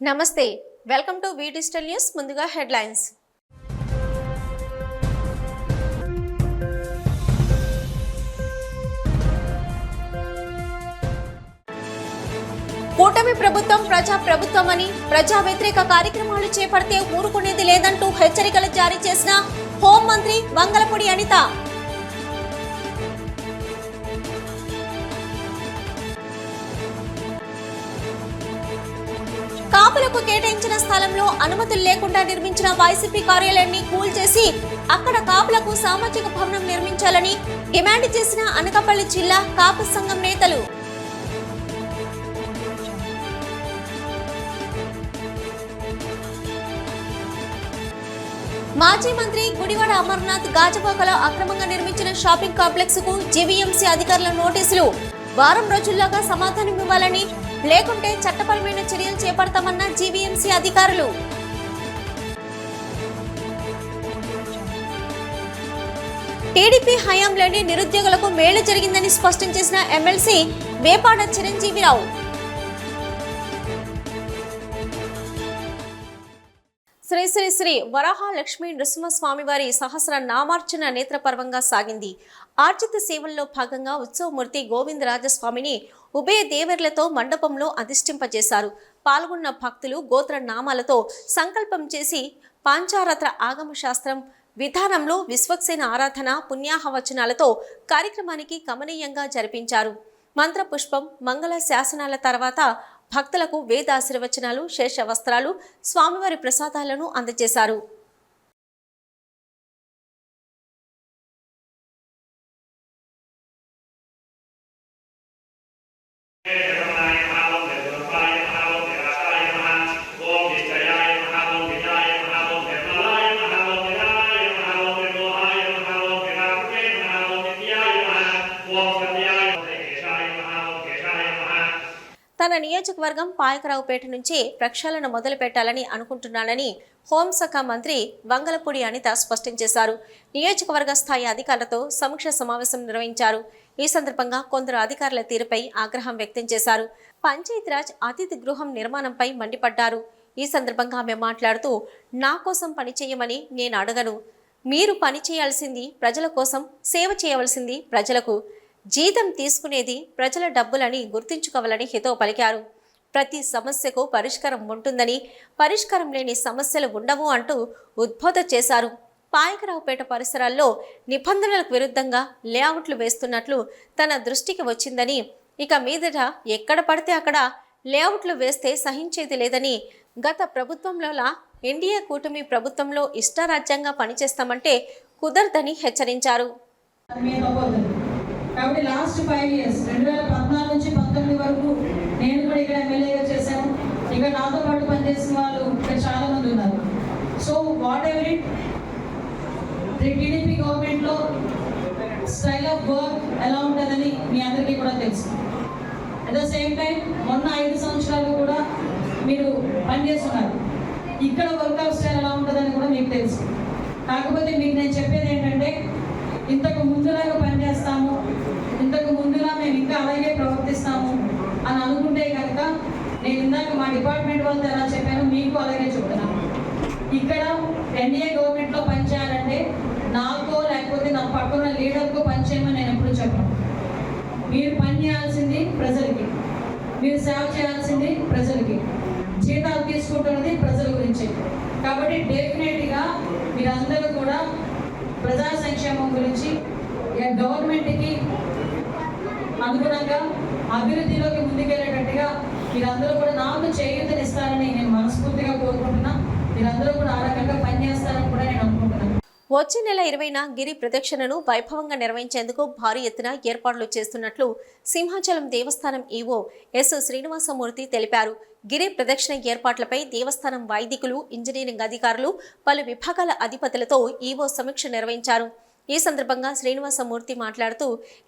నమస్తే welcome to V digital news ముందుగా headlines కూటమి ప్రభుత్వం ప్రజా ప్రభుత్వమని ప్రజా వ్యతిరేక కార్యక్రమాలు చేపడితే ఊరుకునేది లేదంటూ హెచ్చరికలు జారీ చేసిన హోంమంత్రి వంగలపూడి అనిత కాపులకు కేటాయించిన స్థలంలో అనుమతులు లేకుండా నిర్మించిన వైసీపీ కార్యాలయాన్ని కూల్చేసి అక్కడ కాపులకు సామాజిక భవనం నిర్మించాలని డిమాండ్ చేసిన అనకాపల్లి జిల్లా కాపు సంఘం నేతలు. మాజీ మంత్రి గుడివాడ అమర్నాథ్ గాజువాకలో అక్రమంగా నిర్మించిన షాపింగ్ కాంప్లెక్స్ కు జీవీఎంసీ అధికారుల నోటీసులు. వారం రోజుల్లోగా సమాధానం ఇవ్వాలని, లేకుంటే చట్టపరమైన చర్యలు చేపడతామన్న జీవీఎంసీ అధికారులు. టీడీపీ హయాంలోని నిరుద్యోగులకు మేలు జరిగిందని స్పష్టం చేసిన ఎమ్మెల్సీ వేపాడ చిరంజీవిరావు. శ్రీ శ్రీ శ్రీ వరాహ లక్ష్మీ నృసింహస్వామివారి సహస్ర నామార్చన నేత్రపర్వంగా సాగింది. ఆర్జిత సేవల్లో భాగంగా ఉత్సవమూర్తి గోవిందరాజస్వామిని ఉభయ దేవర్లతో మండపంలో అధిష్ఠింపజేశారు. పాల్గొన్న భక్తులు గోత్ర నామాలతో సంకల్పం చేసి పాంచారత్ర ఆగమ శాస్త్రం విధానంలో విశ్వక్సేన ఆరాధన పుణ్యాహవచనాలతో కార్యక్రమానికి కమనీయంగా జరిపించారు. మంత్రపుష్పం మంగళ శాసనాల తర్వాత భక్తులకు వేదాశీర్వచనాలు, శేష వస్త్రాలు, స్వామివారి ప్రసాదాలను అందజేశారు. తన నియోజకవర్గం పాయకరావుపేట నుంచి ప్రక్షాళన మొదలు పెట్టాలని అనుకుంటున్నానని హోంశాఖ మంత్రి వంగలపూడి అనిత స్పష్టం చేశారు. నియోజకవర్గ స్థాయి అధికారులతో సమీక్ష సమావేశం నిర్వహించారు. ఈ సందర్భంగా కొందరు అధికారుల తీరుపై ఆగ్రహం వ్యక్తం చేశారు. పంచాయతీరాజ్ అతిథి గృహం నిర్మాణంపై మండిపడ్డారు. ఈ సందర్భంగా ఆమె మాట్లాడుతూ, నా కోసం పనిచేయమని నేను అడగను. మీరు పని చేయాల్సింది ప్రజల కోసం, సేవ చేయవలసింది ప్రజలకు. జీతం తీసుకునేది ప్రజల డబ్బులని గుర్తుంచుకోవాలని హితవు పలికారు. ప్రతి సమస్యకు పరిష్కారం ఉంటుందని, పరిష్కారం లేని సమస్యలు ఉండవు అంటూ ఉద్బోధ చేశారు. పాయకరావుపేట పరిసరాల్లో నిబంధనలకు విరుద్ధంగా లేఅవుట్లు వేస్తున్నట్లు తన దృష్టికి వచ్చిందని, ఇక మీదట ఎక్కడ పడితే అక్కడ లేఅవుట్లు వేస్తే సహించేది లేదని, గత ప్రభుత్వంలోలా ఎన్డీఏ కూటమి ప్రభుత్వంలో ఇష్టారాజ్యంగా పనిచేస్తామంటే కుదరదని హెచ్చరించారు. కాబట్టి లాస్ట్ 5 years 2014 నుంచి 19 వరకు నేను కూడా ఇక్కడ ఎమ్మెల్యేగా చేశాను. ఇక్కడ నాతో పాటు పనిచేసిన వాళ్ళు ఇక్కడ చాలా మంది ఉన్నారు. So what ever it TDP గవర్నమెంట్లో స్టైల్ ఆఫ్ వర్క్ ఎలా ఉంటుందని మీ అందరికీ కూడా తెలుసు. అట్ ద సేమ్ టైం మొన్న 5 సంవత్సరాలు కూడా మీరు పనిచేస్తున్నారు. ఇక్కడ వర్క్ ఆఫ్ స్టైల్ ఎలా ఉంటుందని కూడా మీకు తెలుసు. కాకపోతే మీకు నేను చెప్పేది ఏంటంటే, ఇంతకు ముందులాగా పనిచేస్తాము, ఇంతకు ముందులా మేము ఇంకా అలాగే ప్రవర్తిస్తాము అని అనుకుంటే కనుక, నేను ఇందాక మా డిపార్ట్మెంట్ వాళ్ళతో ఎలా చెప్పానో మీకు అలాగే చెప్తున్నాను. ఇక్కడ ఎన్డీఏ గవర్నమెంట్లో పనిచేయాలంటే నాకో లేకపోతే నా పక్కన లీడర్కో పనిచేయమని నేను ఎప్పుడు చెప్పను. మీరు పని చేయాల్సింది ప్రజలకి, మీరు సేవ చేయాల్సింది ప్రజలకి, జీతాలు తీసుకుంటున్నది ప్రజల గురించి. కాబట్టి డెఫినెట్గా మీరందరూ కూడా ప్రజా సంక్షేమం గురించి, గవర్నమెంట్కి అనుగుణంగా అభివృద్ధిలోకి ముందుకెళ్ళేటట్టుగా మీరందరూ కూడా నాకు చేయూతనిస్తారని నేను మనస్ఫూర్తిగా కోరుకుంటున్నా. మీరందరూ కూడా ఆ రకంగా పనిచేస్తారని కూడా నేను అనుకుంటున్నాను. వచ్చే నెల 20న గిరి ప్రదక్షిణను వైభవంగా నిర్వహించేందుకు భారీ ఎత్తున ఏర్పాట్లు చేస్తున్నట్లు సింహాచలం దేవస్థానం ఈవో ఎస్ శ్రీనివాసమూర్తి తెలిపారు. గిరి ప్రదక్షిణ ఏర్పాట్లపై దేవస్థానం వైదికులు, ఇంజనీరింగ్ అధికారులు, పలు విభాగాల అధిపతులతో ఈవో సమీక్ష నిర్వహించారు. ఈ సందర్భంగా శ్రీనివాసమూర్తి మాట్లాడుతూ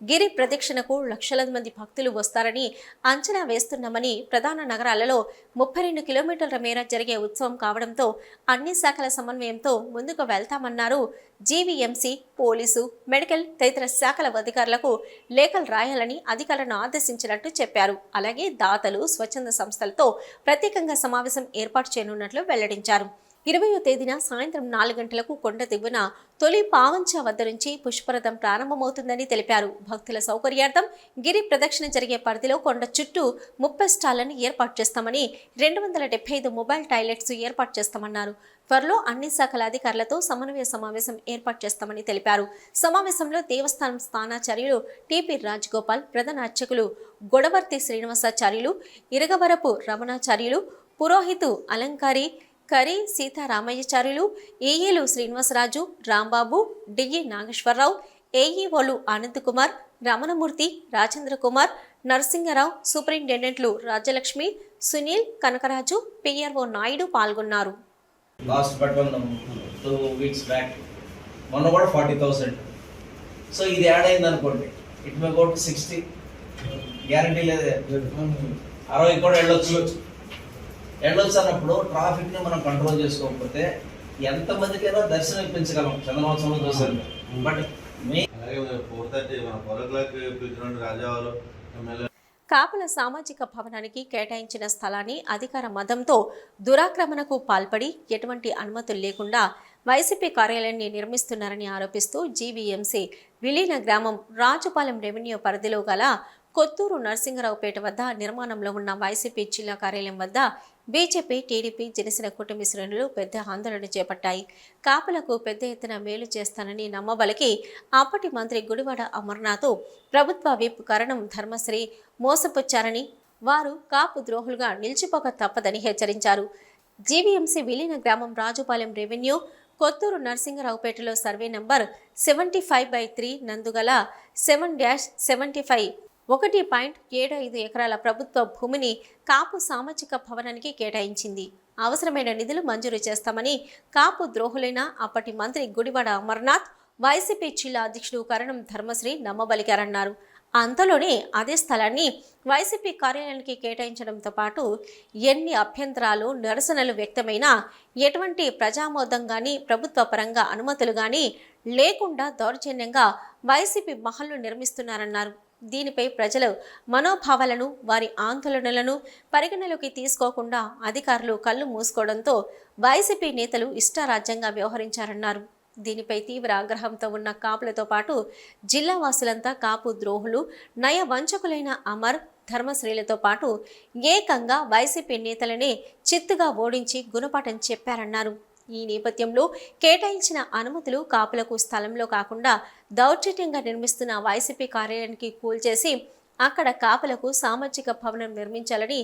గిరి ప్రదక్షిణకు లక్షలాది మంది భక్తులు వస్తారని అంచనా వేస్తున్నామని, ప్రధాన నగరాలలో 32 కిలోమీటర్ల మేర జరిగే ఉత్సవం కావడంతో అన్ని శాఖల సమన్వయంతో ముందుకు వెళ్తామన్నారు. జీవీఎంసీ, పోలీసు, మెడికల్ తదితర శాఖల అధికారులకు లేఖలు రాయాలని అధికారులను ఆదేశించినట్టు చెప్పారు. అలాగే దాతలు, స్వచ్ఛంద సంస్థలతో ప్రత్యేకంగా సమావేశం ఏర్పాటు చేయనున్నట్లు వెల్లడించారు. 20వ తేదీన సాయంత్రం 4 గంటలకు కొండ దిగువన తొలి పావంచ వద్ద నుంచి పుష్పరథం ప్రారంభమవుతుందని తెలిపారు. భక్తుల సౌకర్యార్థం గిరి ప్రదక్షిణ జరిగే పరిధిలో కొండ చుట్టూ 30 స్టాళ్లను ఏర్పాటు చేస్తామని, 275 మొబైల్ టాయిలెట్స్ ఏర్పాటు చేస్తామన్నారు. త్వరలో అన్ని శాఖల అధికారులతో సమన్వయ సమావేశం ఏర్పాటు చేస్తామని తెలిపారు. సమావేశంలో దేవస్థానం స్థానాచార్యులు టిపి రాజగోపాల్, ప్రధాన అర్చకులు గొడవర్తి శ్రీనివాసాచార్యులు, ఇరగవరపు రమణాచార్యులు, పురోహితు అలంకారి కరి సీతారామయ్యాచార్యులు, ఏఈలు శ్రీనివాసరాజు, రాంబాబు, డిఈ నాగేశ్వరరావు, ఏఈఓలు ఆనందకుమార్, రమణమూర్తి, రాజేంద్ర కుమార్, నరసింగరావు, సూపరింటెండెంట్లు రాజ్యలక్ష్మి, సునీల్, కనకరాజు, పిఆర్ఓ నాయుడు పాల్గొన్నారు. లాస్ట్ బట్ 2 weeks బ్యాక్ మొన్న కూడా 40,000. సో ఇది యాడ్ అయింది అనుకోండి, it may go to 60. Guarantee లేదే, 60 కూడా వెళ్ళొచ్చు అన్నప్పుడు ట్రాఫిక్ ని మనం కంట్రోల్ చేసుకోకపోతే ఎంతమందికైనా దర్శనం ఇప్పించగలం. చంద్రమోత్సవంలో చూసారు. బట్ కాపుల సామాజిక భవనానికి కేటాయించిన స్థలాన్ని అధికార మదంతో దురాక్రమణకు పాల్పడి ఎటువంటి అనుమతులు లేకుండా వైసీపీ కార్యాలయాన్ని నిర్మిస్తున్నారని ఆరోపిస్తూ జీవీఎంసీ విలీన గ్రామం రాజుపాలెం రెవెన్యూ పరిధిలో గల కొత్తూరు నరసింగరావుపేట వద్ద నిర్మాణంలో ఉన్న వైసీపీ జిల్లా కార్యాలయం వద్ద బీజేపీ, టీడీపీ, జనసేన కూటమి శ్రేణులు పెద్ద ఆందోళన చేపట్టాయి. కాపులకు పెద్ద ఎత్తున మేలు చేస్తానని నమ్మబలికి అప్పటి మంత్రి గుడివాడ అమర్నాథ్ ప్రభుత్వ విప్ కరణం ధర్మశ్రీ మోసపుచ్చారని, వారు కాపు ద్రోహులుగా నిలిచిపోక తప్పదని హెచ్చరించారు. జీవీఎంసీ విలీన గ్రామం రాజుపాలెం రెవెన్యూ కొత్తూరు నరసింగరావుపేటలో సర్వే నంబర్ 75/3 నందుగల 7-75 1.75 ఎకరాల ప్రభుత్వ భూమిని కాపు సామాజిక భవనానికి కేటాయించింది. అవసరమైన నిధులు మంజూరు చేస్తామని కాపు ద్రోహులైన అప్పటి మంత్రి గుడివాడ అమర్నాథ్, వైసీపీ జిల్లా అధ్యక్షుడు కరణం ధర్మశ్రీ నమ్మబలికారన్నారు. అంతలోనే అదే స్థలాన్ని వైసీపీ కార్యాలయానికి కేటాయించడంతో పాటు ఎన్ని అభ్యంతరాలు, నిరసనలు వ్యక్తమైనా ఎటువంటి ప్రజామోదం గానీ, ప్రభుత్వ పరంగా అనుమతులు గానీ లేకుండా దౌర్జన్యంగా వైసీపీ మహల్ను నిర్మిస్తున్నారన్నారు. దీనిపై ప్రజల మనోభావాలను, వారి ఆందోళనలను పరిగణలోకి తీసుకోకుండా అధికారులు కళ్ళు మూసుకోవడంతో వైసీపీ నేతలు ఇష్టారాజ్యంగా వ్యవహరించారన్నారు. దీనిపై తీవ్ర ఆగ్రహంతో ఉన్న కాపులతో పాటు జిల్లా వాసులంతా కాపు ద్రోహులు, నయ వంచకులైన అమర్, ధర్మశ్రీలతో పాటు ఏకంగా వైసీపీ నేతలనే చిత్తుగా ఓడించి గుణపాఠం చెప్పారన్నారు. ఈ నేపథ్యంలో కేటాయించిన అనుమతులు కాపులకు స్థలంలో కాకుండా దౌర్జన్యంగా నిర్మిస్తున్న వైసీపీ కార్యాలయానికి కూల్చేసి అక్కడ కాపులకు సామాజిక భవనం నిర్మించాలని,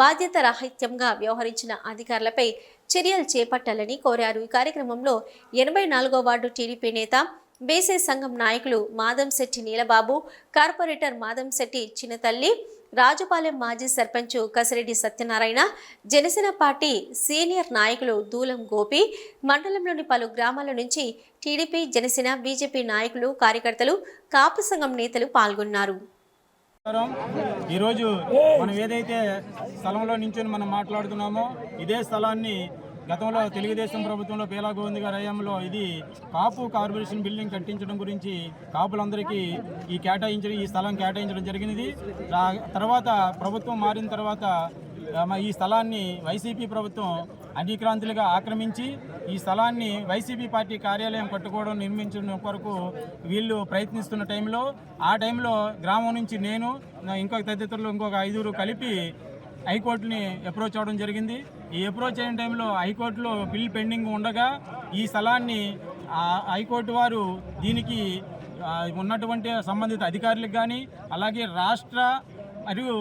బాధ్యత రాహిత్యంగా వ్యవహరించిన అధికారులపై చర్యలు చేపట్టాలని కోరారు. ఈ కార్యక్రమంలో 84వ వార్డు టీడీపీ నేత, బీసీ సంఘం నాయకులు మాదంశెట్టి నీలబాబు, కార్పొరేటర్ మాదంశెట్టి చిన్నతల్లి, రాజుపాలెం మాజీ సర్పంచ్ కసిరెడ్డి సత్యనారాయణ, జనసేన పార్టీ సీనియర్ నాయకులు దూలం గోపి, మండలంలోని పలు గ్రామాల నుంచి టీడీపీ, జనసేన, బీజేపీ నాయకులు, కార్యకర్తలు, కాపు సంఘం నేతలు పాల్గొన్నారు. ఈరోజు మనం ఏదైతే స్థలంలో నించుని మనం మాట్లాడుతున్నామో ఇదే స్థలాన్ని గతంలో తెలుగుదేశం ప్రభుత్వంలో పేలా గోవింద్ గారి హయాంలో ఇది కాపు కార్పొరేషన్ బిల్డింగ్ కట్టించడం గురించి కాపులందరికీ ఈ స్థలం కేటాయించడం జరిగినది. తర్వాత ప్రభుత్వం మారిన తర్వాత ఈ స్థలాన్ని వైసీపీ ప్రభుత్వం అన్నిక్రాంతులుగా ఆక్రమించి ఈ స్థలాన్ని వైసీపీ పార్టీ కార్యాలయం కట్టుకోవడం, నిర్మించడం కొరకు వీళ్ళు ప్రయత్నిస్తున్న టైంలో గ్రామం నుంచి నేను ఇంకొక తదితరులు ఇంకొక 5 కలిపి హైకోర్టుని అప్రోచ్ అవ్వడం జరిగింది. ఈ అప్రోచ్ అయిన టైంలో హైకోర్టులో బిల్ పెండింగ్ ఉండగా ఈ స్థలాన్ని హైకోర్టు వారు దీనికి ఉన్నటువంటి సంబంధిత అధికారులకు కానీ అలాగే రాష్ట్ర మరియు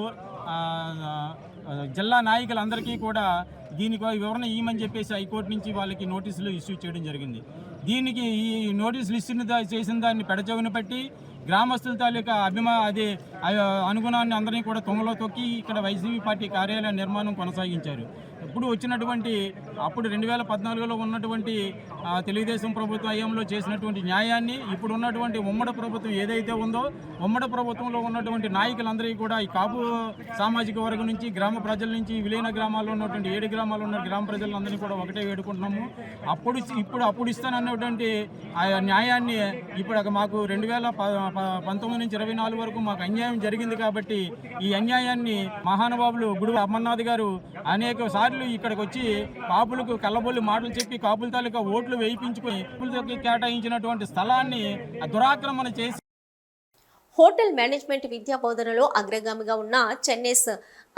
జిల్లా నాయకులందరికీ కూడా దీనికి వివరణ ఇవ్వమని చెప్పేసి హైకోర్టు నుంచి వాళ్ళకి నోటీసులు ఇష్యూ చేయడం జరిగింది. దీనికి ఈ నోటీసులు చేసిన దాన్ని పెడచెవిన పట్టి గ్రామస్తుల తాలూకా అనుగుణాన్ని అందరినీ కూడా తొంగలో తొక్కి ఇక్కడ వైసీపీ పార్టీ కార్యాలయ నిర్మాణం కొనసాగించారు. ఇప్పుడు వచ్చినటువంటి అప్పుడు 2014లో ఉన్నటువంటి తెలుగుదేశం ప్రభుత్వం హయాంలో చేసినటువంటి న్యాయాన్ని ఇప్పుడు ఉన్నటువంటి ఉమ్మడి ప్రభుత్వం ఏదైతే ఉందో ఉమ్మడి ప్రభుత్వంలో ఉన్నటువంటి నాయకులందరికీ కూడా ఈ కాపు సామాజిక వర్గం నుంచి గ్రామ ప్రజల నుంచి విలీన గ్రామాల్లో ఉన్నటువంటి 7 గ్రామాల్లో ఉన్న గ్రామ ప్రజలందరినీ కూడా ఒకటే వేడుకుంటున్నాము. అప్పుడు ఇస్తానన్నటువంటి ఆ న్యాయాన్ని ఇప్పుడు మాకు 2019 నుంచి 24 వరకు మాకు అన్యాయం జరిగింది కాబట్టి ఈ అన్యాయాన్ని మహానుభావులు గుడి అమర్నాథ్ గారు అనేక సార్లు ఇక్కడికి వచ్చి కాపులకు కళ్ళబొల్లి మాటలు చెప్పి కాపుల తాలూకా ఓట్లు వేయించుకుని కాపులకి కేటాయించినటువంటి స్థలాన్ని దురాక్రమణ చేసి హోటల్ మేనేజ్మెంట్ విద్యా బోధనలో అగ్రగామిగా ఉన్న చెన్నైస్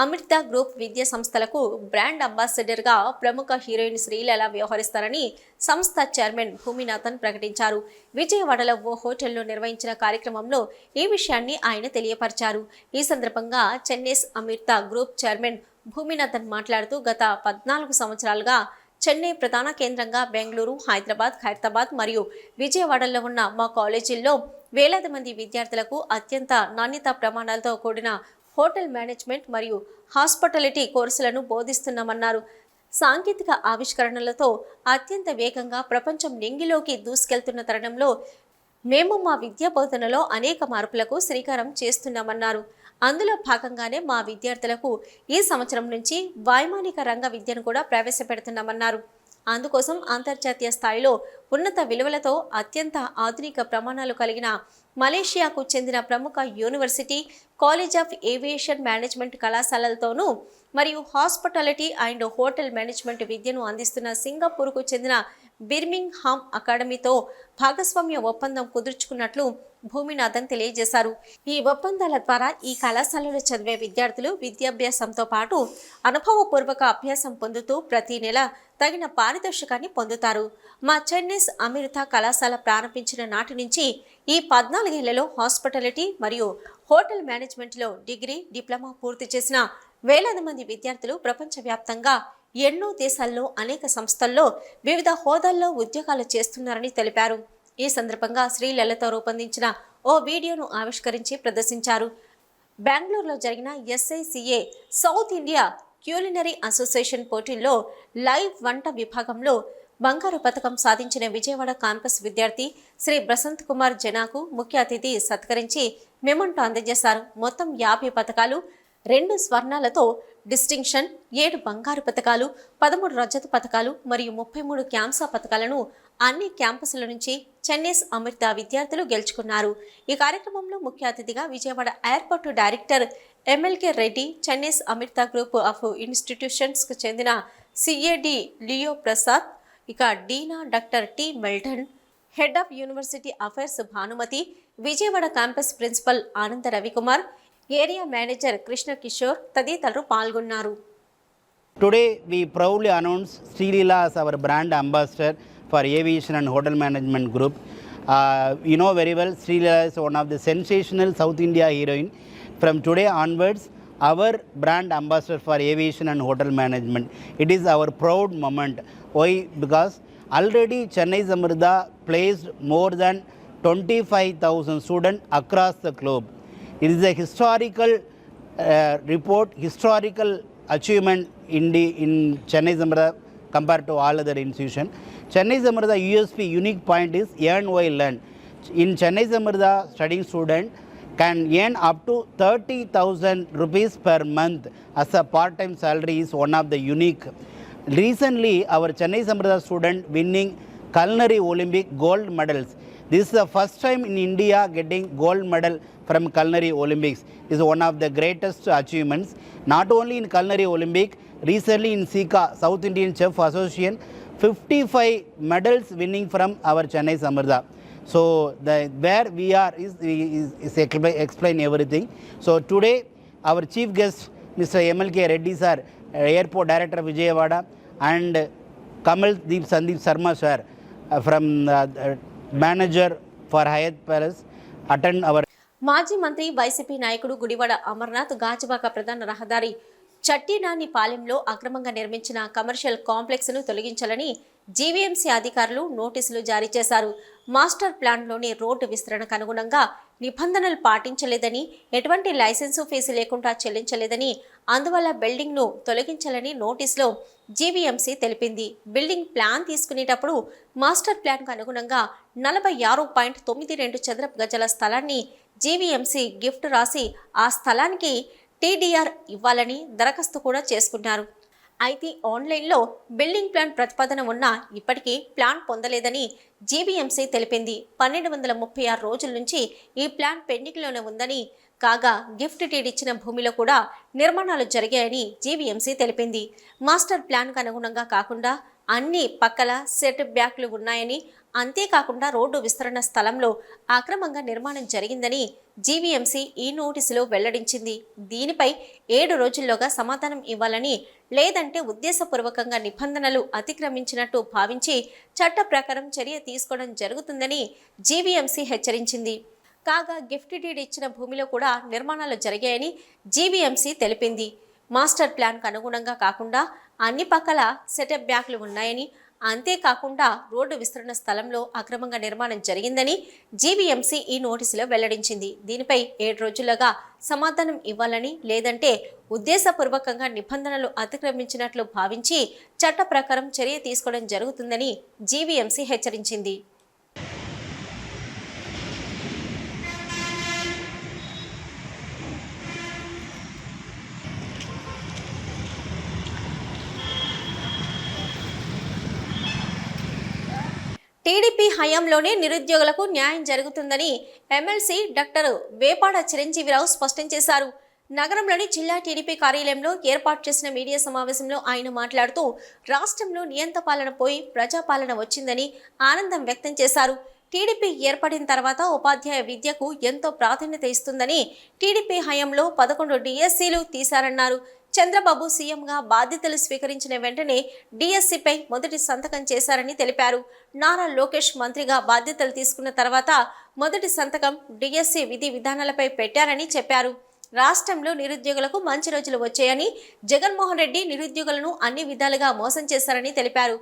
అమృత గ్రూప్ విద్యా సంస్థలకు బ్రాండ్ అంబాసిడర్గా ప్రముఖ హీరోయిన్ శ్రీలీల వ్యవహరిస్తారని సంస్థ చైర్మన్ భూమినాథన్ ప్రకటించారు. విజయవాడలో ఓ హోటల్లో నిర్వహించిన కార్యక్రమంలో ఈ విషయాన్ని ఆయన తెలియపరిచారు. ఈ సందర్భంగా Chennai's Amrita group chairman Bhuminathan మాట్లాడుతూ గత 14 సంవత్సరాలుగా చెన్నై ప్రధాన కేంద్రంగా బెంగళూరు, హైదరాబాద్, ఖైరతాబాద్ మరియు విజయవాడలో ఉన్న మా కాలేజీల్లో వేలాది మంది విద్యార్థులకు అత్యంత నాణ్యతా ప్రమాణాలతో కూడిన హోటల్ మేనేజ్మెంట్ మరియు హాస్పిటాలిటీ కోర్సులను బోధిస్తున్నామన్నారు. సాంకేతిక ఆవిష్కరణలతో అత్యంత వేగంగా ప్రపంచం నింగిలోకి దూసుకెళ్తున్న తరుణంలో మేము మా విద్యా బోధనలో అనేక మార్పులకు శ్రీకారం చేస్తున్నామన్నారు. అందులో భాగంగానే మా విద్యార్థులకు ఈ సంవత్సరం నుంచి వైమానిక రంగ విద్యను కూడా ప్రవేశపెడుతున్నామన్నారు. అందుకోసం అంతర్జాతీయ స్థాయిలో ఉన్నత విలువలతో అత్యంత ఆధునిక ప్రమాణాలు కలిగిన మలేషియాకు చెందిన ప్రముఖ university, college of aviation management కళాశాలలతోనూ మరియు హాస్పిటాలిటీ అండ్ హోటల్ మేనేజ్మెంట్ విద్యను అందిస్తున్న సింగపూర్కు చెందిన బిర్మింగ్హామ్ అకాడమీతో భాగస్వామ్య ఒప్పందం కుదుర్చుకున్నట్లు భూమినాథన్ తెలియజేశారు. ఈ ఒప్పందాల ద్వారా ఈ కళాశాలలో చదివే విద్యార్థులు విద్యాభ్యాసంతో పాటు అనుభవపూర్వక అభ్యాసం పొందుతూ ప్రతి నెల తగిన పారితోషికాన్ని పొందుతారు. మా చెన్నైస్ అమృత కళాశాల ప్రారంభించిన నాటి నుంచి ఈ 14 ఏళ్లలో హాస్పిటాలిటీ మరియు హోటల్ మేనేజ్మెంట్లో డిగ్రీ, డిప్లొమా పూర్తి చేసిన వేలాది మంది విద్యార్థులు ప్రపంచవ్యాప్తంగా ఎన్నో దేశాల్లో అనేక సంస్థల్లో వివిధ హోదాల్లో ఉద్యోగాలు చేస్తున్నారని తెలిపారు. ఈ సందర్భంగా శ్రీలీలతో రూపొందించిన ఓ వీడియోను ఆవిష్కరించి ప్రదర్శించారు. బెంగళూరులో జరిగిన SICA సౌత్ ఇండియా క్యూలినరీ అసోసియేషన్ పోటీల్లో లైవ్ వంట విభాగంలో బంగారు పతకం సాధించిన విజయవాడ క్యాంపస్ విద్యార్థి శ్రీ ప్రసంత్ కుమార్ జనాకు ముఖ్య అతిథి సత్కరించి మెమొంటో అందజేశారు. మొత్తం 50 పతకాలు, 2 స్వర్ణాలతో డిస్టింక్షన్, 7 బంగారు పతకాలు, 13 రజత పతకాలు మరియు 33 క్యాంసా పతకాలను అన్ని క్యాంపస్ల నుంచి చెన్నైస్ అమృత విద్యార్థులు గెలుచుకున్నారు. ఈ కార్యక్రమంలో ముఖ్య అతిథిగా Vijayawada airport director MLK Reddy, Chennai's Amrita group of ఇన్స్టిట్యూషన్స్కు చెందిన CAD లియో ప్రసాద్, ఇక డీనా doctor T Melton, head of university affairs Bhanumathi, Vijayawada campus principal Ananda Ravikumar, area manager Krishna Kishore తదితరులు పాల్గొన్నారు. Today we proudly announce Srilila as our brand ambassador for aviation and hotel management group. You know very well Srilila is one of the sensational South India heroine. From today onwards, our brand ambassador for aviation and hotel management. It is our proud moment. Why? Because already Chennai Amrita placed more than 25,000 students across the globe. It is a historical report, historical achievement in Chennai Amrita compared to all other institutions. Chennai Amrita USP unique point is earn while learn. In Chennai Amrita, studying student can earn up to 30,000 rupees per month as a part-time salary is one of the unique. Recently, our Chennai Amrita student winning Culinary Olympic gold medals. This is the first time in India getting gold medal from Culinary Olympics. This is one of the greatest achievements. Not only in Culinary Olympic, recently in SICA, South Indian Chef Association, 55 medals winning from our Chennai Amrita. So where we are is explain everything. So today our chief guest Mr. MLK Reddy sir, Airport Director Vijayawada, and Kamal Deep Sandeep Sharma sir from Manager for Hyatt Palace attend our. మాజీ మంత్రి YCP నాయకుడు గుడివాడ అమర్నాథ్ గాజువాక ప్రధాన రహదారి చట్టినాని పాలెంలో అక్రమంగా నిర్మించిన commercial complex ను తొలగించాలని GVMC అధికారులు నోటీసులు జారీ చేశారు. మాస్టర్ ప్లాన్లోని రోడ్డు విస్తరణకు అనుగుణంగా నిబంధనలు పాటించలేదని, ఎటువంటి లైసెన్సు ఫీజు లేకుండా చెల్లించలేదని, అందువల్ల బిల్డింగ్ను తొలగించాలని నోటీసులో జీవీఎంసీ తెలిపింది. బిల్డింగ్ ప్లాన్ తీసుకునేటప్పుడు మాస్టర్ ప్లాన్కు అనుగుణంగా 46.92 చదరపు గజాల స్థలాన్ని జీవీఎంసీ గిఫ్ట్ రాసి ఆ స్థలానికి టీడీఆర్ ఇవ్వాలని దరఖాస్తు కూడా చేసుకున్నారు. అయితే ఆన్లైన్లో బిల్డింగ్ ప్లాన్ ప్రతిపాదన ఉన్నా ఇప్పటికీ ప్లాన్ పొందలేదని జీవీఎంసీ తెలిపింది. 1236 రోజుల నుంచి ఈ ప్లాన్ పెండింగ్లోనే ఉందని, కాగా గిఫ్ట్ డీడ్ ఇచ్చిన భూమిలో కూడా నిర్మాణాలు జరిగాయని జీవీఎంసీ తెలిపింది. మాస్టర్ ప్లాన్కు అనుగుణంగా కాకుండా అన్ని పక్కల సెట్ బ్యాక్లు ఉన్నాయని, అంతేకాకుండా రోడ్డు విస్తరణ స్థలంలో అక్రమంగా నిర్మాణం జరిగిందని జీవీఎంసీ ఈ నోటీసులో వెల్లడించింది. దీనిపై 7 రోజుల్లోగా సమాధానం ఇవ్వాలని, లేదంటే ఉద్దేశపూర్వకంగా నిబంధనలు అతిక్రమించినట్టు భావించి చట్ట ప్రకారం చర్య తీసుకోవడం జరుగుతుందని జీవీఎంసీ హెచ్చరించింది. కాగా గిఫ్ట్ డీడ్ ఇచ్చిన భూమిలో కూడా నిర్మాణాలు జరిగాయని జీవీఎంసీ తెలిపింది. మాస్టర్ ప్లాన్కు అనుగుణంగా కాకుండా అన్ని పక్కల సెటప్ బ్యాక్లు ఉన్నాయని, అంతేకాకుండా రోడ్డు విస్తరణ స్థలంలో అక్రమంగా నిర్మాణం జరిగిందని జీవీఎంసీ ఈ నోటీసులో వెల్లడించింది. దీనిపై 7 రోజులుగా సమాధానం ఇవ్వాలని, లేదంటే ఉద్దేశపూర్వకంగా నిబంధనలు అతిక్రమించినట్లు భావించి చట్ట ప్రకారం చర్య తీసుకోవడం జరుగుతుందని జీవీఎంసీ హెచ్చరించింది. టీడీపీ హయాంలోనే నిరుద్యోగులకు న్యాయం జరుగుతుందని ఎమ్మెల్సీ డాక్టర్ వేపాడ చిరంజీవిరావు స్పష్టం చేశారు. నగరంలోని జిల్లా టీడీపీ కార్యాలయంలో ఏర్పాటు చేసిన మీడియా సమావేశంలో ఆయన మాట్లాడుతూ రాష్ట్రంలో నియంత పాలన పోయి ప్రజాపాలన వచ్చిందని ఆనందం వ్యక్తం చేశారు. టీడీపీ ఏర్పడిన తర్వాత ఉపాధ్యాయ విద్యకు ఎంతో ప్రాధాన్యత ఇస్తుందని, టీడీపీ హయాంలో 11 డిఎస్సీలు తీశారన్నారు. చంద్రబాబు సీఎంగా బాధ్యతలు స్వీకరించిన వెంటనే డిఎస్సీపై మొదటి సంతకం చేశారని తెలిపారు. నారా లోకేష్ మంత్రిగా బాధ్యతలు తీసుకున్న తర్వాత మొదటి సంతకం డిఎస్సీ విధి విధానాలపై పెట్టారని చెప్పారు. రాష్ట్రంలో నిరుద్యోగులకు మంచి రోజులు వచ్చాయని, జగన్మోహన్ రెడ్డి నిరుద్యోగులను అన్ని విధాలుగా మోసం చేశారని తెలిపారు.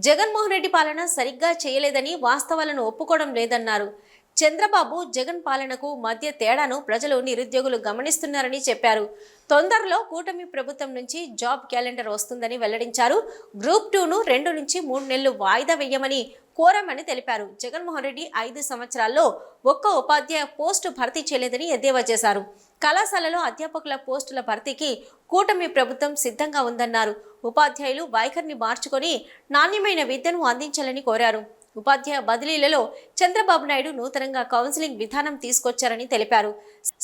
జగన్మోహన్ రెడ్డి పాలన సరిగ్గా చేయలేదని, వాస్తవాలను ఒప్పుకోవడం లేదన్నారు. చంద్రబాబు జగన్ పాలనకు మధ్య తేడాను ప్రజలు నిరుద్యోగులు గమనిస్తున్నారని చెప్పారు. తొందరలో కూటమి ప్రభుత్వం నుంచి జాబ్ క్యాలెండర్ వస్తుందని వెల్లడించారు. గ్రూప్ 2ను 2 నుంచి 3 నెలలు వాయిదా వేయమని కోరామని తెలిపారు. జగన్మోహన్ రెడ్డి 5 సంవత్సరాల్లో ఒక్క ఉపాధ్యాయ పోస్టు భర్తీ చేయలేదని ఎద్దేవా చేశారు. కళాశాలలో అధ్యాపకుల పోస్టుల భర్తీకి కూటమి ప్రభుత్వం సిద్ధంగా ఉందన్నారు. ఉపాధ్యాయులు వైఖరిని మార్చుకొని నాణ్యమైన విద్యను అందించాలని కోరారు. ఉపాధ్యాయ బదిలీలలో చంద్రబాబు నాయుడు నూతనంగా కౌన్సిలింగ్ విధానం తీసుకొచ్చారని తెలిపారు.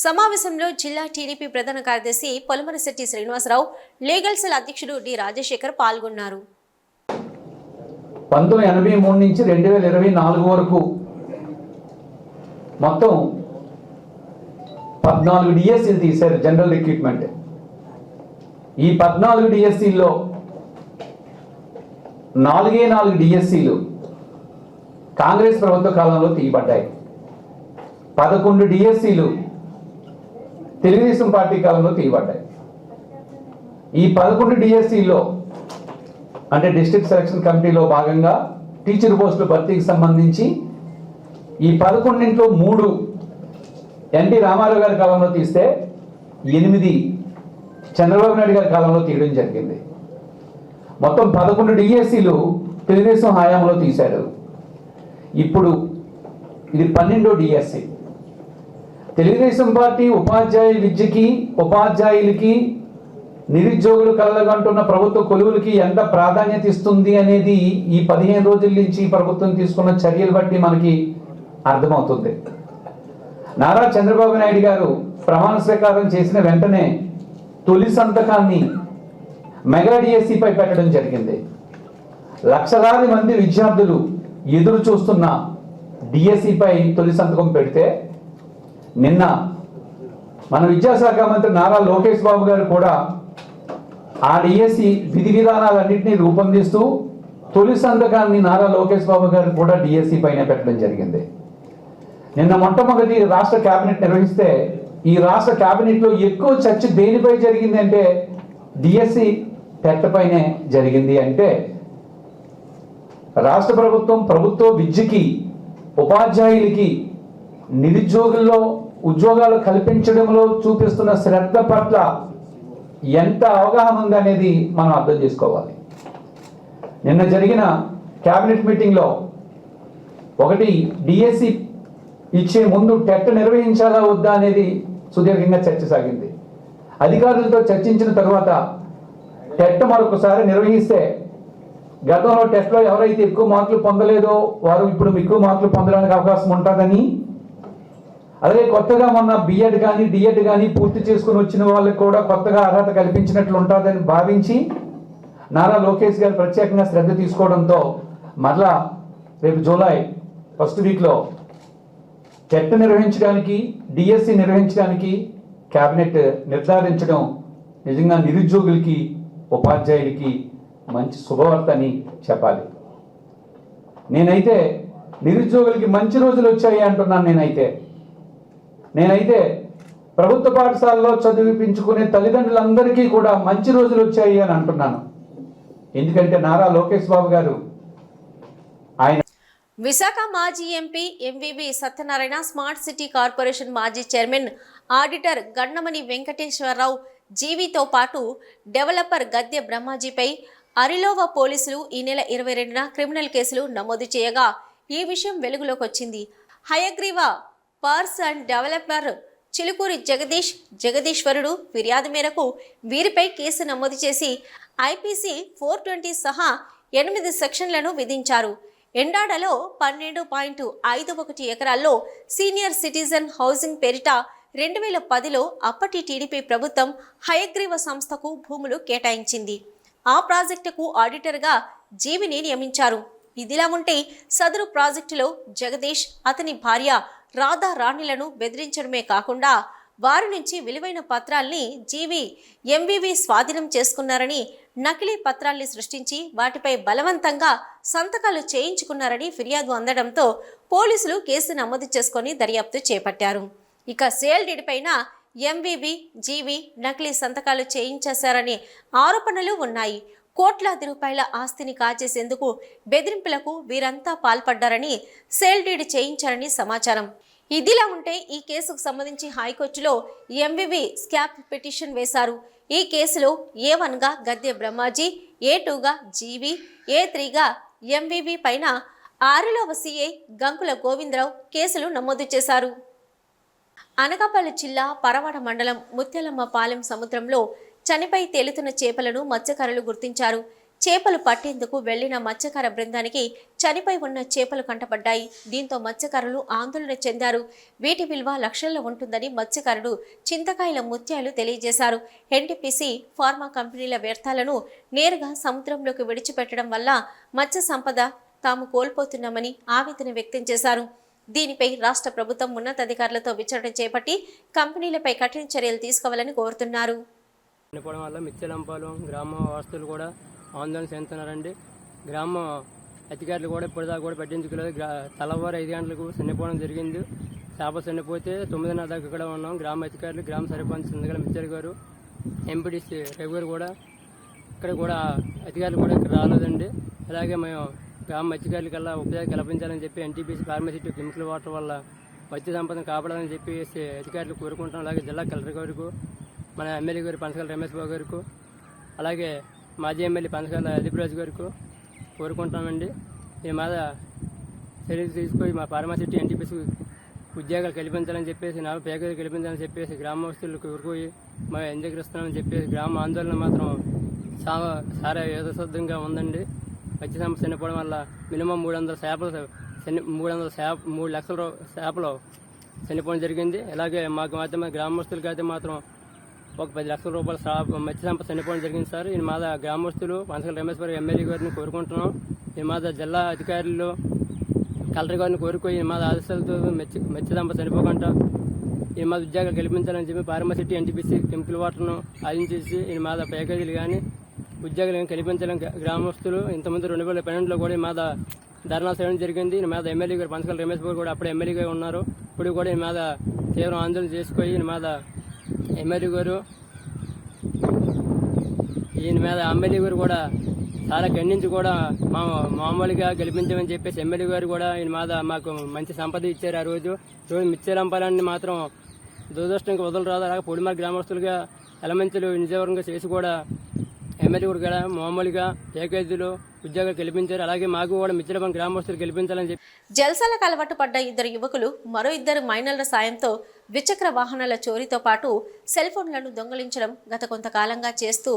సమావేశంలో జిల్లా టీడీపీ ప్రధాన కార్యదర్శి పొలమరశెట్టి శ్రీనివాసరావు, లీగల్ సెల్ అధ్యక్షుడు డి రాజశేఖర్ పాల్గొన్నారు. 1983 నుంచి 2024 వరకు మొత్తం 14 డిఎస్సీలు తీశారు, జనరల్ రిక్రూట్మెంట్. ఈ 14 డిఎస్సీల్లో 4 డిఎస్సీలు కాంగ్రెస్ ప్రభుత్వ కాలంలో తీయబడ్డాయి. 11 డిఎస్సీలు తెలుగుదేశం పార్టీ కాలంలో తీయబడ్డాయి. ఈ 11 డిఎస్సీలో అంటే డిస్ట్రిక్ట్ సెలక్షన్ కమిటీలో భాగంగా టీచర్ పోస్టుల భర్తీకి సంబంధించి ఈ 11లో 3 ఎన్టీ రామారావు గారి కాలంలో తీస్తే 8 చంద్రబాబు నాయుడు గారి కాలంలో తీయడం జరిగింది. మొత్తం 11 డిఎస్సీలు తెలుగుదేశం హయాంలో తీశారు. ఇప్పుడు ఇది 12వ డిఎస్సీ. తెలుగుదేశం పార్టీ ఉపాధ్యాయ విద్యకి, ఉపాధ్యాయులకి, నిరుద్యోగులు కలగంటున్న ప్రభుత్వ కొలువులకి ఎంత ప్రాధాన్యత ఇస్తుంది అనేది ఈ 15 రోజుల నుంచి ప్రభుత్వం తీసుకున్న చర్యలు బట్టి మనకి అర్థమవుతుంది. నారా చంద్రబాబు నాయుడు గారు ప్రమాణ స్వీకారం చేసిన వెంటనే తొలి సంతకాన్ని మెగా డిఎస్సీపై పెట్టడం జరిగింది. లక్షలాది మంది విద్యార్థులు ఎదురు చూస్తున్న డిఎస్సీపై తొలి సంతకం పెడితే నిన్న మన విద్యాశాఖ మంత్రి నారా లోకేష్ బాబు గారు కూడా ఆ డిఎస్సీ విధి విధానాలన్నింటినీ రూపొందిస్తూ తొలి సంతకాన్ని నారా లోకేష్ బాబు గారు కూడా డిఎస్సీ పైన పెట్టడం జరిగింది. నిన్న మొట్టమొదటి రాష్ట్ర కేబినెట్ నిర్వహిస్తే ఈ రాష్ట్ర కేబినెట్లో ఎక్కువ చర్చ దేనిపై జరిగింది అంటే డిఎస్సీ టెట్ పైనే జరిగింది. అంటే రాష్ట్ర ప్రభుత్వం ప్రభుత్వ విద్యకి, ఉపాధ్యాయులకి, నిరుద్యోగుల్లో ఉద్యోగాలు కల్పించడంలో చూపిస్తున్న శ్రద్ధ పట్ల ఎంత అవగాహన ఉందనేది మనం అర్థం చేసుకోవాలి. నిన్న జరిగిన క్యాబినెట్ మీటింగ్లో ఒకటి డిఎస్సి ఇచ్చే ముందు టెట్ నిర్వహించాలా వద్దా అనేది సుదీర్ఘంగా చర్చ సాగింది. అధికారులతో చర్చించిన తర్వాత టెట్ మరొకసారి నిర్వహిస్తే గతంలో టెస్ట్లో ఎవరైతే ఎక్కువ మార్కులు పొందలేదో వారు ఇప్పుడు ఎక్కువ మార్కులు పొందడానికి అవకాశం ఉంటుందని, అలాగే కొత్తగా మొన్న బిఎడ్ కానీ డిఎడ్ కానీ పూర్తి చేసుకుని వచ్చిన వాళ్ళకి కూడా కొత్తగా అర్హత కల్పించినట్లు ఉంటుందని భావించి నారా లోకేష్ గారు ప్రత్యేకంగా శ్రద్ధ తీసుకోవడంతో మరలా రేపు జూలై ఫస్ట్ వీక్లో టెట్ నిర్వహించడానికి డిఎస్సి నిర్వహించడానికి క్యాబినెట్ నిర్ధారించడం నిజంగా నిరుద్యోగులకి ఉపాధ్యాయులకి మంచి శుభవార్త అని చెప్పాలి. నేనైతే నిరుద్యోగులకి మంచి రోజులు వచ్చాయి అంటున్నాను. నేనైతే ప్రభుత్వ పాఠశాలలో చదివిపించుకునే తల్లిదండ్రులందరికీ కూడా మంచి రోజులు వచ్చాయి అని అంటున్నాను. ఎందుకంటే నారా లోకేష్ బాబు గారు ఆయన విశాఖ మాజీ MP MVV Satyanarayana, smart city corporation మాజీ చైర్మన్ ఆడిటర్ గన్నమణి వెంకటేశ్వరరావు జీవితో పాటు డెవలపర్ గద్దె బ్రహ్మాజీపై అరిలోవ పోలీసులు ఈ నెల 22న క్రిమినల్ కేసులు నమోదు చేయగా ఈ విషయం వెలుగులోకి వచ్చింది. హయగ్రీవ పర్స్ అండ్ డెవలపర్ చిలుకూరి జగదీశ్వరుడు ఫిర్యాదు మేరకు వీరిపై కేసు నమోదు చేసి ఐపీసీ 420 సహా 8 సెక్షన్లను విధించారు. ఎండాడలో 12.51 ఎకరాల్లో సీనియర్ సిటిజన్ హౌసింగ్ పేరిట 2010లో అప్పటి టీడీపీ ప్రభుత్వం హయగ్రీవ సంస్థకు భూములు కేటాయించింది. ఆ ప్రాజెక్టుకు ఆడిటర్గా జీవిని నియమించారు. ఇదిలా ఉంటే సదరు ప్రాజెక్టులో జగదీష్, అతని భార్య రాధా రాణిలను బెదిరించడమే కాకుండా వారి నుంచి విలువైన పత్రాల్ని జీవి ఎంవివి స్వాధీనం చేసుకున్నారని, నకిలీ పత్రాల్ని సృష్టించి వాటిపై బలవంతంగా సంతకాలు చేయించుకున్నారని ఫిర్యాదు అందడంతో పోలీసులు కేసు నమోదు చేసుకొని దర్యాప్తు చేపట్టారు. ఇక సేల్ డీడ్ పైన ఎంవివి, జీవి నకిలీ సంతకాలు చేయించేశారనే ఆరోపణలు ఉన్నాయి. కోట్లాది రూపాయల ఆస్తిని కాజేసేందుకు బెదిరింపులకు వీరంతా పాల్పడ్డారని, సేల్ డీడ్ చేయించారని సమాచారం. ఇదిలా ఉంటే ఈ కేసుకు సంబంధించి హైకోర్టులో ఎంవివి స్కాప్ పిటిషన్ వేశారు. ఈ కేసులో A1గా గద్దె బ్రహ్మాజీ, A2గా జీవి, A3గా ఎంవివి పైన ఆరిలోవ సిఐ గంకుల గోవిందరావు కేసులు నమోదు చేశారు. అనకాపల్లి జిల్లా పరవాడ మండలం ముత్యాలమ్మపాలెం సముద్రంలో చనిపోయి తేలుతున్న చేపలను మత్స్యకారులు గుర్తించారు. చేపలు పట్టేందుకు వెళ్లిన మత్స్యకార బృందానికి చనిపోయి ఉన్న చేపలు కంటపడ్డాయి. దీంతో మత్స్యకారులు ఆందోళన చెందారు. వీటి విలువ లక్షల్లో ఉంటుందని మత్స్యకారుడు చింతకాయల ముత్యాలు తెలియజేశారు. ఎన్టీపీసీ, ఫార్మా కంపెనీల వ్యర్థాలను నేరుగా సముద్రంలోకి విడిచిపెట్టడం వల్ల మత్స్య సంపద తాము కోల్పోతున్నామని ఆవేదన వ్యక్తం చేశారు. దీనిపై రాష్ట్ర ప్రభుత్వం ఉన్నతాధికారులతో విచారణ చేపట్టి కంపెనీలపై కఠిన చర్యలు తీసుకోవాలని కోరుతున్నారు. చనిపోవడం వల్ల మిత్యలంపాలెం గ్రామ వాస్తులు కూడా ఆందోళన చెందుతున్నారండి. గ్రామ అధికారులు కూడా ఇప్పటిదాకా కూడా పట్టించుకోలేదు. తెల్లవారు 5 గంటలకు చనిపోవడం జరిగింది. చేప చనిపోతే 9:30 దాకా ఇక్కడ ఉన్నాం. గ్రామ అధికారులు, గ్రామ సర్పంచ్ సిందగల మిచ్చర్ గారు, ఎంపీడీసీ రవి గారు కూడా ఇక్కడ కూడా అధికారులు కూడా ఇక్కడ రాలేదండి. అలాగే మేము గ్రామ మత్స్యకారులకల్లా ఉపయోగం కల్పించాలని చెప్పి ఎన్టీపీసీ ఫార్మసిటీ కెమికల్ వాటర్ వల్ల మత్స్య సంపదను కాపాడాలని చెప్పి అధికారులు కోరుకుంటాం. అలాగే జిల్లా కలెక్టర్ గారికి, మన ఎమ్మెల్యే గారు పంచకాల రమేష్ బాబు గారికి, అలాగే మాజీ ఎమ్మెల్యే పంచకాల అదిపురాజు గారికి కోరుకుంటామండి. ఈ మీద చర్యలు తీసుకొని మా ఫార్మసిటీ ఎన్టీపీసీ ఉద్యోగాలు కల్పించాలని చెప్పేసి, నా పేదలు కల్పించాలని చెప్పేసి గ్రామస్తులు కోరుకోయి మేము అంగీకరిస్తున్నామని చెప్పేసి గ్రామ ఆందోళన మాత్రం చాలా యథాసిద్ధంగా ఉందండి. మత్స్య సంపద చనిపోవడం వల్ల మినిమం 300 లక్షల చేపలు చనిపోవడం జరిగింది. అలాగే మాకు మాత్రమే గ్రామస్తులకి అయితే మాత్రం ఒక 10 లక్షల రూపాయల మత్స్య సంపద చనిపోవడం జరిగింది సార్. ఈ మీద గ్రామస్తులు పంచకాల రమేష్ గారు ఎమ్మెల్యే గారిని కోరుకుంటున్నాం. ఈ మీద జిల్లా అధికారులు కలెక్టర్ గారిని కోరుకోయి ఈ మీద ఆదేశాలతో మత్స్య సంపద చనిపోకుండా ఈ మీద ఉద్యోగాలు కల్పించాలని చెప్పి ఫార్మసిటీ ఎన్టీపీసీ కెమికల్ వాటర్ను ఆదించేసి ఈ మీద ప్యాకేజీలు కానీ ఉద్యోగాలు కల్పించాలని గ్రామస్తులు ఇంతకుముందు 2012లో కూడా ఈ మీద ధర్నా చేయడం జరిగింది. ఈ మీద ఎమ్మెల్యే గారు పంచకాల రమేష్ బాబు కూడా అప్పుడే ఎమ్మెల్యేగా ఉన్నారు. ఇప్పుడు కూడా ఈ మీద తీవ్ర ఆందోళన చేసుకొని ఈ మీద ఎమ్మెల్యే గారు కూడా చాలా ఖండించి కూడా మామూలుగా గెలిపించమని చెప్పేసి ఎమ్మెల్యే గారు కూడా ఈయన మీద మాకు మంచి సంపద ఇచ్చారు. ఆ రోజు మిర్చిరంపాలన్నీ మాత్రం దురదృష్టంగా వదలరాదు. అలాగే పొడిమార్ గ్రామస్తులుగా ఎలమంచులు నిజవర్గంగా చేసి కూడా ఎమ్మెల్యే గారు కూడా మామూలుగా ప్యాకేజీలు ఉద్యోగాలు కల్పించారు. అలాగే మాకు కూడా మిచ్చలపల్లి గ్రామస్తులు కల్పించాలని చెప్పి జల్సాలకు అలవాటు పడ్డ ఇద్దరు యువకులు మరో ఇద్దరు మైనర్ల సాయంతో ద్విచక్ర వాహనాల చోరీతో పాటు సెల్ ఫోన్లను దొంగిలించడం గత కొంతకాలంగా చేస్తూ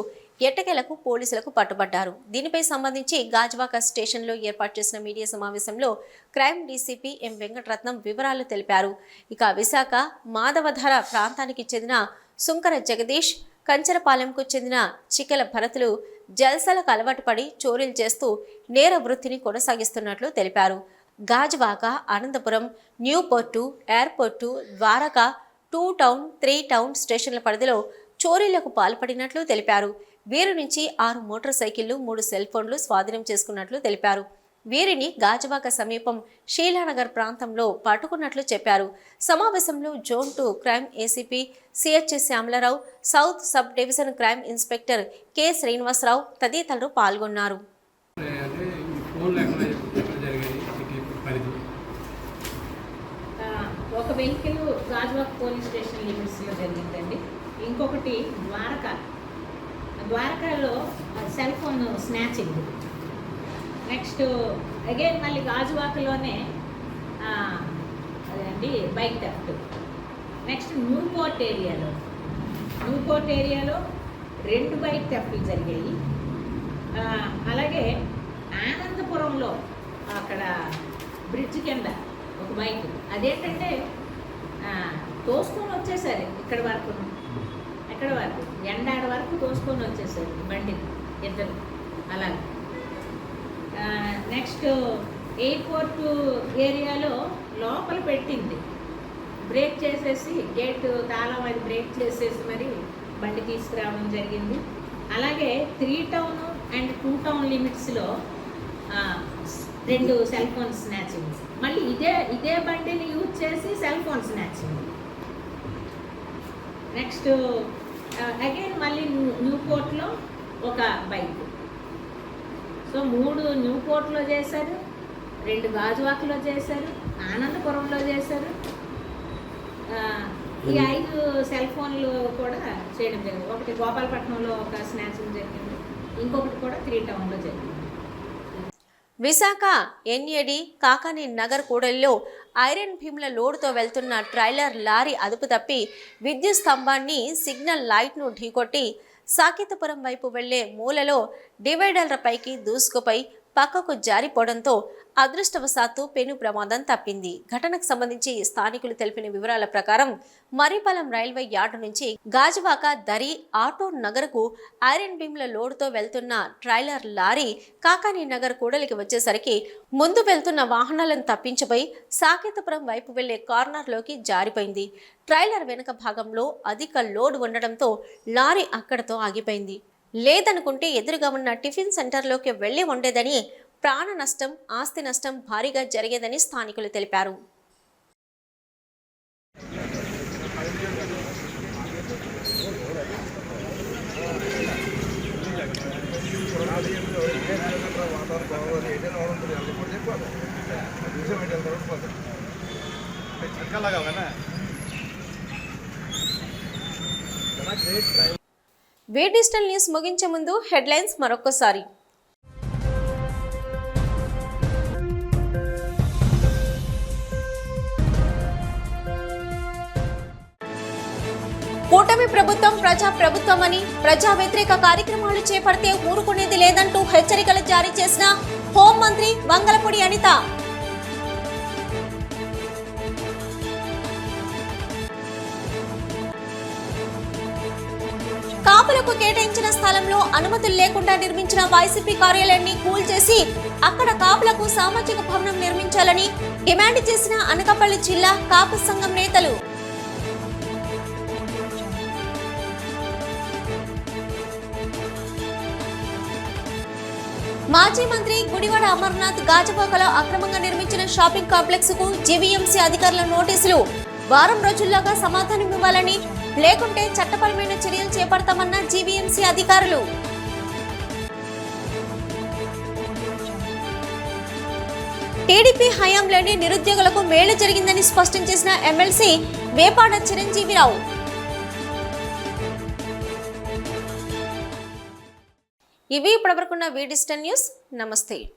ఎట్టకేలకు పోలీసులకు పట్టుబడ్డారు. దీనిపై సంబంధించి గాజువాక స్టేషన్లో ఏర్పాటు చేసిన మీడియా సమావేశంలో క్రైమ్ డీసీపీ ఎం వెంకటరత్నం వివరాలు తెలిపారు. ఇక విశాఖ మాధవధార ప్రాంతానికి చెందిన సుంకర జగదీష్, కంచరపాలెంకు చెందిన చికెల భరతులు జల్సాలకు అలవాటు పడి చోరీలు చేస్తూ నేర వృత్తిని కొనసాగిస్తున్నట్లు తెలిపారు. Gajuwaka, Anantapur, new port, airport, Dwaraka, 2 town, 3 town స్టేషన్ల పరిధిలో చోరీలకు పాల్పడినట్లు తెలిపారు. వీరి నుంచి 6 మోటార్ సైకిళ్లు, 3 సెల్ ఫోన్లు స్వాధీనం చేసుకున్నట్లు తెలిపారు. వీరిని గాజువాక సమీపం షీలానగర్ ప్రాంతంలో పట్టుకున్నట్లు చెప్పారు. సమావేశంలో zone 2 crime ACP CH Shyamalarao, south sub division crime inspector K Srinivasarao తదితరులు పాల్గొన్నారు. ఒక వెహికల్ గాజువాక పోలీస్ స్టేషన్ లిమిట్స్లో జరిగిందండి. ఇంకొకటి ద్వారకాలో cell phone snatching. Next again మళ్ళీ గాజువాకలోనే అదండి బైక్ థెఫ్ట్. నెక్స్ట్ న్యూపోర్ట్ ఏరియాలో 2 బైక్ థెఫ్ట్లు జరిగాయి. అలాగే ఆనందపురంలో అక్కడ బ్రిడ్జ్ కింద ఒక బైక్, అదేంటంటే తోసుకొని వచ్చేసారు ఎక్కడి వరకు ఎండాడ వరకు తోసుకొని వచ్చేసారు బండిని ఇద్దరు. అలాగే నెక్స్ట్ ఎయిర్పోర్ట్ ఏరియాలో లోపల పెట్టింది, బ్రేక్ చేసేసి గేటు తాళం అది బ్రేక్ చేసేసి మరి బండి తీసుకురావడం జరిగింది. అలాగే 3 టౌన్ అండ్ 2 టౌన్ లిమిట్స్లో 2 సెల్ ఫోన్ స్నాచింగ్. మళ్ళీ ఇదే బండిని యూజ్ చేసి cell phone snatching. Next again మళ్ళీ న్యూపోర్ట్లో ఒక బైక్. సో 3 న్యూపోర్ట్లో చేశారు, 2 గాజువాకలో చేశారు, ఆనందపురంలో చేశారు. ఈ 5 సెల్ ఫోన్లు కూడా చేయడం జరిగింది. ఒకటి గోపాలపట్నంలో ఒక స్నాచింగ్ జరిగింది, ఇంకొకటి కూడా 3 టౌన్లో జరిగింది. విశాఖ ఎన్ఏడి కాకాని నగర్ కూడలిలో ఐరన్ భీముల లోడుతో వెళ్తున్న ట్రైలర్ లారీ అదుపు తప్పి విద్యుత్ స్తంభాన్ని సిగ్నల్ లైట్ను ఢీకొట్టి సాకేతపురం వైపు వెళ్లే మూలలో డివైడర్లపైకి దూసుకుపోయి పక్కకు జారిపోవడంతో అదృష్టవశాత్తు పెను ప్రమాదం తప్పింది. ఘటనకు సంబంధించి స్థానికులు తెలిపిన వివరాల ప్రకారం మరిపాలెం రైల్వే యార్డు నుంచి గాజువాక దరి ఆటో నగర్కు ఐరన్ బీమ్ల లోడుతో వెళ్తున్న ట్రైలర్ లారీ కాకాని నగర్ కూడలికి వచ్చేసరికి ముందు వెళ్తున్న వాహనాలను తప్పించిపోయి సాకేతపురం వైపు వెళ్లే కార్నర్లోకి జారిపోయింది. ట్రైలర్ వెనుక భాగంలో అధిక లోడ్ ఉండడంతో లారీ అక్కడతో ఆగిపోయింది. లేదనుకుంటే ఎదురుగా ఉన్న టిఫిన్ సెంటర్లోకి వెళ్లి ఉండేదని, ప్రాణ నష్టం, ఆస్తి నష్టం భారీగా జరిగేదని స్థానికులు తెలిపారు. వే డిజిటల్ న్యూస్ ముగించే ముందు హెడ్లైన్స్ మరొకసారి. కూటమి ప్రభుత్వం ప్రజా ప్రభుత్వమని, ప్రజా వ్యతిరేక కార్యక్రమాలు చేపడితే ఊరుకునేది లేదంటూ హెచ్చరికలు జారీ చేసిన హోంమంత్రి వంగలపూడి అనిత. కాపులకు కేటాయించిన స్థలంలో అనుమతులు లేకుండా నిర్మించిన వైసీపీ కార్యాలయాన్ని కూల్చేసి అక్కడ కాపులకు సామాజిక భవనం నిర్మించాలని డిమాండ్ చేసిన అనకాపల్లి జిల్లా కాపు సంఘం నేతలు. మాజీ మంత్రి గుడివాడ అమర్నాథ్ గాజువాకలో అక్రమంగా నిర్మించిన షాపింగ్ కాంప్లెక్స్ కు జీవీఎంసీ అధికారుల నోటీసులు. వారం రోజుల్లోగా సమాధానం ఇవ్వాలని, లేకుంటే చట్టపరమైన చర్యలు చేపడతామన్న జీవీఎంసీ అధికారులు. టీడీపీ హయాంలోనే నిరుద్యోగులకు మేలు జరిగిందని స్పష్టం చేసిన ఎమ్మెల్సీ వేపాడ చిరంజీవిరావు. ఇవి ఇప్పటివరకున్న వి డిజిటల్ న్యూస్. నమస్తే.